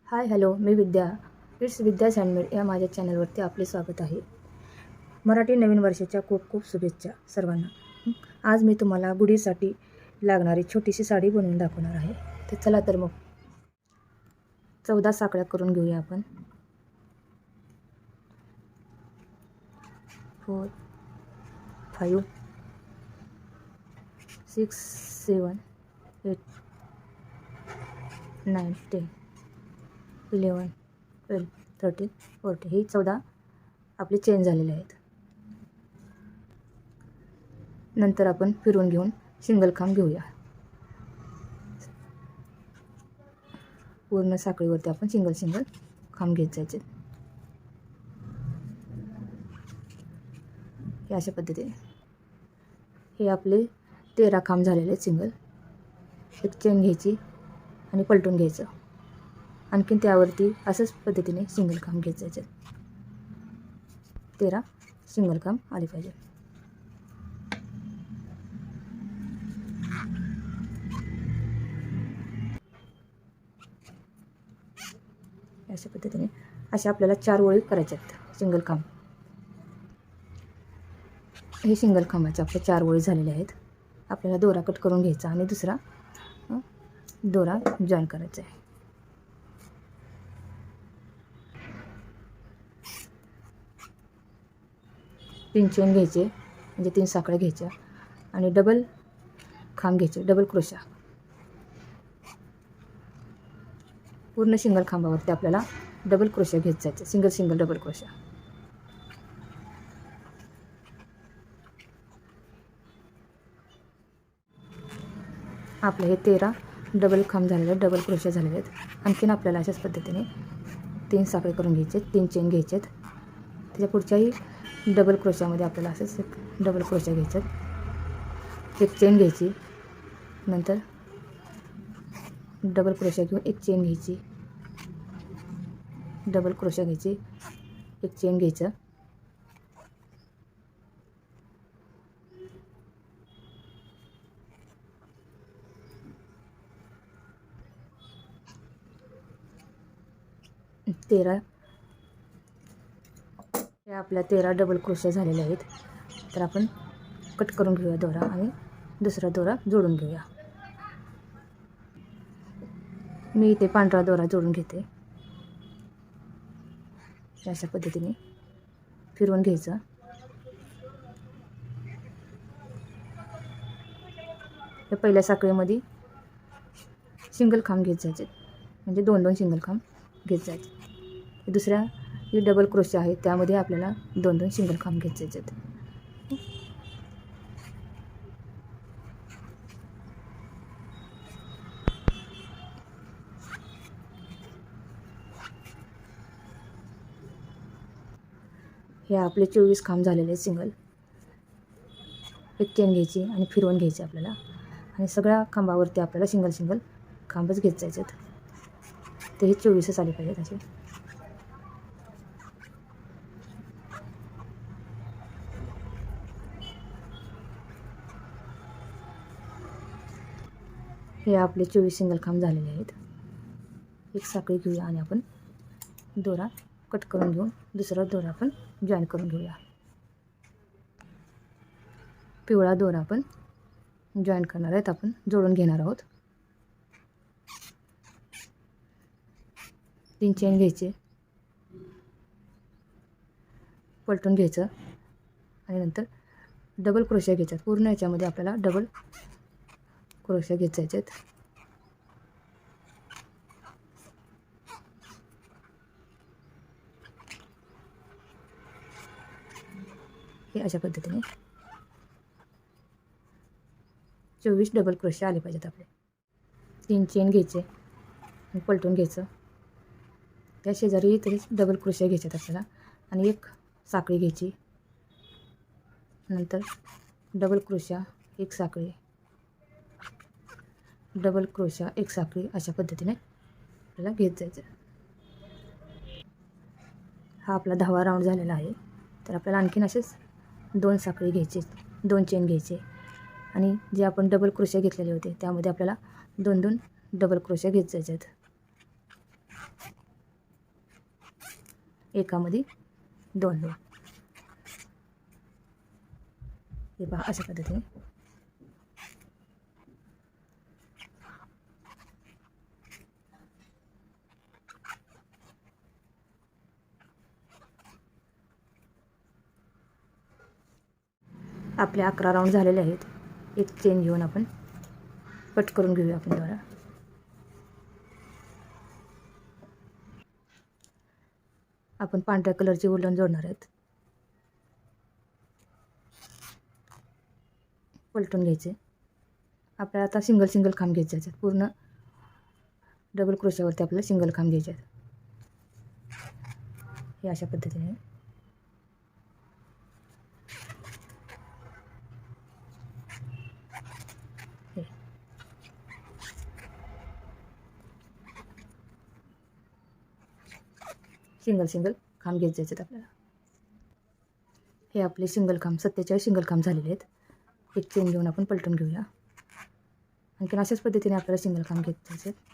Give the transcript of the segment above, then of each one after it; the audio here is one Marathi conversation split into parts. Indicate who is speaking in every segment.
Speaker 1: हाय हॅलो, मी विद्या. इट्स विद्याज हँडमेड या माझ्या चॅनलवरती आपले स्वागत आहे. मराठी नवीन वर्षाच्या खूप खूप शुभेच्छा सर्वांना. आज मी तुम्हाला गुढीसाठी लागणारी छोटीशी साडी बनवून दाखवणार आहे. तर चला तर मग 14 साखळ्या करून घेऊया आपण. 4 5 6 7 8 9 10 11 12 13 14 ही 14 आपले चेन झालेले आहेत. नंतर आपण फिरवून घेऊन सिंगल खांब घेऊया. पूर्ण साखळीवरती आपण सिंगल खांब घेत जायचे. हे अशा पद्धतीने हे आपले 13 खांब झालेले आहेत सिंगल. एक चेन घ्यायची आणि पलटून घ्यायचं. आणखीन त्यावरती असंच पद्धतीने सिंगल खांब घेत जायचे. 13 सिंगल खांब आले पाहिजे. अशा पद्धतीने अशा आपल्याला 4 ओळी करायच्या आहेत सिंगल खांब. हे सिंगल खांबाचे आपले 4 ओळी झालेले आहेत. आपल्याला दोरा कट करून घ्यायचा आणि दुसरा दोरा जॉईन करायचा आहे. तीन चेन घ्यायचे म्हणजे 3 साखळ्या घ्यायच्या आणि डबल खांब घ्यायचे, डबल क्रोशा. पूर्ण सिंगल खांबावरती आपल्याला डबल क्रोशा घेत जायचे. Single double crochet. आपले हे 13 डबल खांब झालेले आहेत, डबल क्रोशा झालेले आहेत. आणखीन आपल्याला अशाच पद्धतीने 3 साखळे करून घ्यायचे, 3 चेन घ्यायचे आहेत. त्याच्या पुढच्याही डबल क्रोशामध्ये आपल्याला असंच एक डबल क्रोशा घ्यायचा. एक चेन घ्यायची, नंतर डबल क्रोशा घेऊन एक चेन घ्यायची, डबल क्रोशा घ्यायची, एक चेन घ्यायचं, हे आपल्या 13 डबल क्रोशा झालेले आहेत. तर आपण कट करून घेऊया दोरा आणि दुसरा दोरा जोडून घेऊया. मी इथे पांढरा दोरा जोडून घेते. अशा पद्धतीने फिरवून घ्यायचं. या पहिल्या साखळीमध्ये सिंगल खांब घेत जायचे, म्हणजे 2 सिंगल खांब घेत जायचे. दुसऱ्या ही डबल क्रोशा आहे त्यामध्ये आपल्याला 2 सिंगल खांब घेत जायचे. हे आपले 24 खांब झालेले सिंगल. एक चेन घ्यायची आणि फिरवून घ्यायची आपल्याला आणि सगळ्या खांबावरती आपल्याला सिंगल खांबच घेत जायचे. ते हे 24च आले पाहिजेत असे. हे आपले 24 सिंगल खांब झालेले आहेत. एक साखळी घेऊया आणि आपण दोरा कट करून घेऊन दुसरा दोरा आपण जॉईन करून घेऊया. पिवळा दोरा आपण जॉईन करणार आहेत, आपण जोडून घेणार आहोत. 3 चेन घ्यायचे, पलटून घ्यायचं आणि नंतर डबल क्रोशा घ्यायचा. पूर्ण याच्यामध्ये आपल्याला डबल क्रोशा घेत जायचे. हे अशा पद्धतीने 24 डबल क्रोशा आले पाहिजेत आपले. 3 चेन घ्यायचे आणि पलटून घ्यायचं. त्या शेजारी तरी डबल क्रोशा घ्यायच्यात आपल्याला आणि एक साखळी घ्यायची. नंतर डबल क्रोशा, एक साखळी, डबल क्रोशा, एक साखळी, अशा पद्धतीने आपल्याला घेत जायचं. हा आपला 10वा राऊंड झालेला आहे. तर आपल्याला आणखीन असेच 2 साखळी घ्यायचे, 2 चेन घ्यायचे आणि जे आपण डबल क्रोशा घेतलेले होते त्यामध्ये आपल्याला 2 डबल क्रोशा घेत जायचे आहेत. एकामध्ये 2 2. हे पहा अशा पद्धतीने आपले 11 राऊंड झालेले आहेत. एक चेन घेऊन आपण कट करून घेऊया आपण दोरा. आपण पांढऱ्या कलरचे वूलन जोडणार आहेत. पलटून घ्यायचे. आपल्याला आता सिंगल खांब घ्यायचे आहेत. पूर्ण डबल क्रोशावरती आपल्याला सिंगल खांब घ्यायचे आहेत. हे अशा पद्धतीने सिंगल खांब घेत जायचे आहेत आपल्याला. हे आपले सिंगल खांब 47 सिंगल खांब झालेले आहेत. एक चेन घेऊन आपण पलटून घेऊया. आणखीन अशाच पद्धतीने आपल्याला सिंगल खांब घेत जायचे आहेत.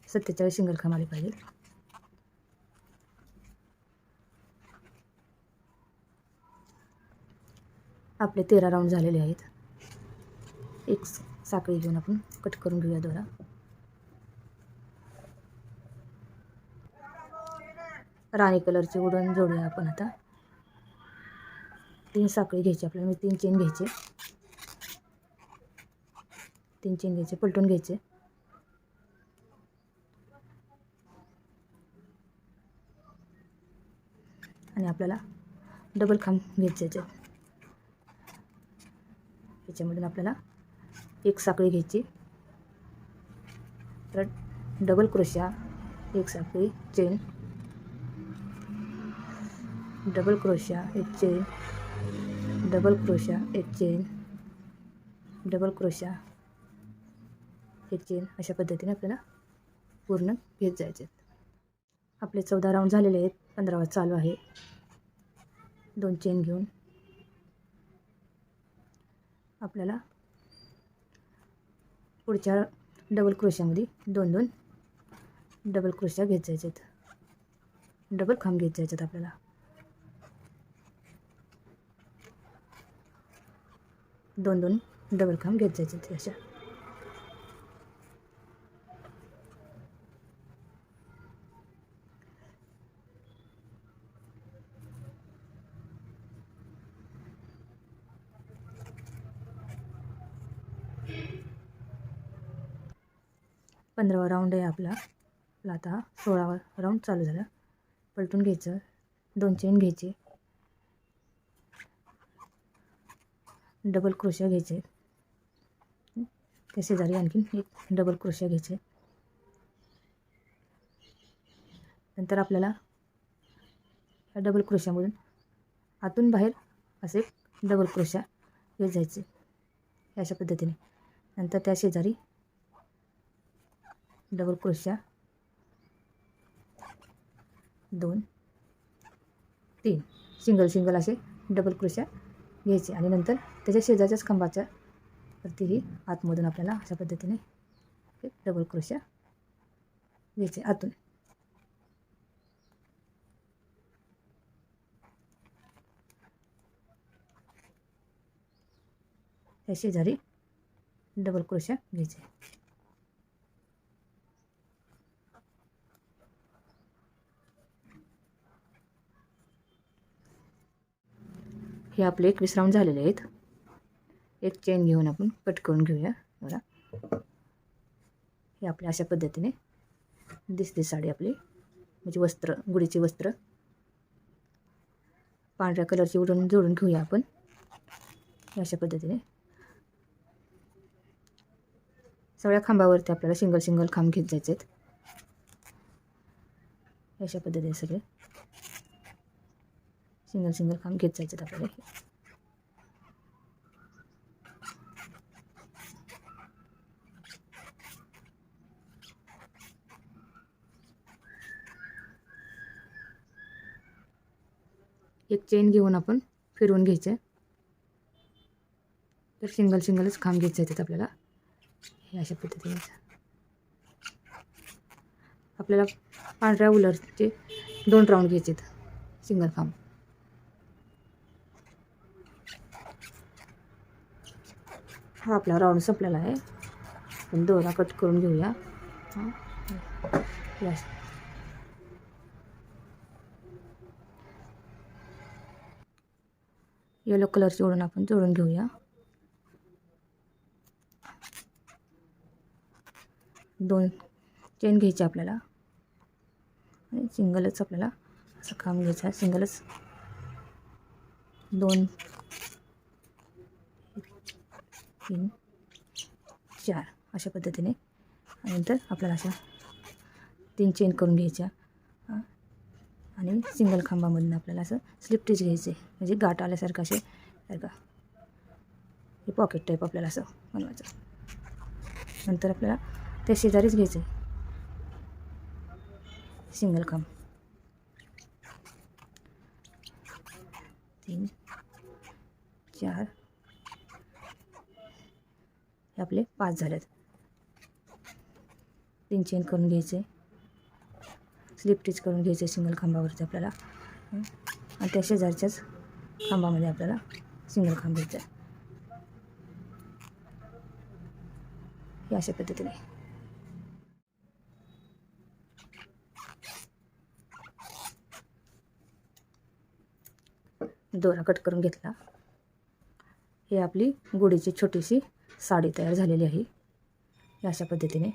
Speaker 1: 47 सिंगल खांब आले पाहिजे. आपले 13 राऊंड झालेले आहेत. एक साखळी घेऊन आपण कट करून घेऊया दोरा. राणी कलरचे वूलन जोडूया आपण आता. 3 साखळी घ्यायची आपल्याला, म्हणजे 3 चेन घ्यायचे. 3 चेन घ्यायचे, पलटून घ्यायचे. आणि आपल्याला डबल खांब घ्यायचे. याच्यामधून आपल्याला एक साखळी घ्यायची, तर डबल क्रोशा, एक साखळी, चेन, डबल क्रोशा, एक चेन, डबल क्रोशा, एक चेन, डबल क्रोशा, एक चेन. अशा पद्धतीने आपल्याला पूर्ण घेत जायचे. आपले 14 राऊंड झालेले आहेत. 15वा चालू आहे. 2 चेन घेऊन आपल्याला पुढच्या डबल क्रोशामध्ये 2 2 डबल क्रोशा घेत जायचे आहेत. डबल खांब घेत जायचे आहेत आपल्याला. 2 2 डबल खांब घेत जायचे आहेत अशा. पंधरावा राऊंड आहे आपला. आता 16वा राऊंड चालू झाला. पलटून घ्यायचं, 2 चेन घ्यायचे, डबल क्रोशा घ्यायचे, त्या शेजारी आणखीन एक डबल क्रोशा घ्यायचे. नंतर आपल्याला या डबल क्रोशामधून आतून बाहेर असे डबल क्रोशा घेत जायचे अशा पद्धतीने. नंतर त्या शेजारी डबल क्रोशा 2 3 सिंगल असे डबल क्रोशा घ्यायचे. आणि नंतर त्याच्या शेजारच्याच खांबाच्या वरतीही आतमधून आपल्याला अशा पद्धतीने एक डबल क्रोशा घ्यायचे आतून. त्या शेजारी डबल क्रोशा घ्यायचे. हे आपले 21 राऊंड झालेले आहेत. एक चेन घेऊन आपण कट करून घेऊया बघा. हे आपल्या अशा पद्धतीने दिसते साडी आपली, म्हणजे वस्त्र, गुढीचे वस्त्र. पांढऱ्या कलरची वूलन जोडून घेऊया आपण अशा पद्धतीने. सगळ्या खांबावरती आपल्याला सिंगल खांब घेत जायचे आहेत अशा पद्धतीने. सगळे सिंगल खांब घेत जायचे आहेत आपल्याला. एक चेन घेऊन आपण फिरवून घ्यायचे, तर सिंगलच खांब घेत जायचे आपल्याला हे अशा पद्धतीने. आपल्याला पांढऱ्या उलरचे 2 राऊंड घ्यायचे सिंगल खांब. हा आपला राऊंड संपलेला आहे. आपण दोरा कट करून घेऊया. यस, येलो कलरची ओढून आपण जोडून घेऊया. 2 चेन घ्यायची आपल्याला आणि सिंगलच आपल्याला असं खांब घ्यायचा. सिंगलच 2 3 4 अशा पद्धतीने. नंतर आपल्याला अशा 3 चेन करून घ्यायच्या आणि सिंगल खांबामधून आपल्याला असं स्लिप टिच घ्यायचे, म्हणजे गाठ आल्यासारखं असे सारखं हे पॉकेट टाईप आपल्याला असं बनवायचं. नंतर आपल्याला त्या शेजारीच घ्यायचं आहे सिंगल खांब. 3 4 हे आपले 5 झालेत. 3 चेन करून घ्यायचे, स्लिप टिच करून घ्यायचे सिंगल खांबावरती आपल्याला आणि त्या शेजारच्याच खांबामध्ये आपल्याला सिंगल खांब घ्यायचा आहे. हे अशा पद्धतीने. दोरा कट करून घेतला. ही आपली गुढीची छोटीशी साडी तयार झालेली आहे. अशा पद्धतीने.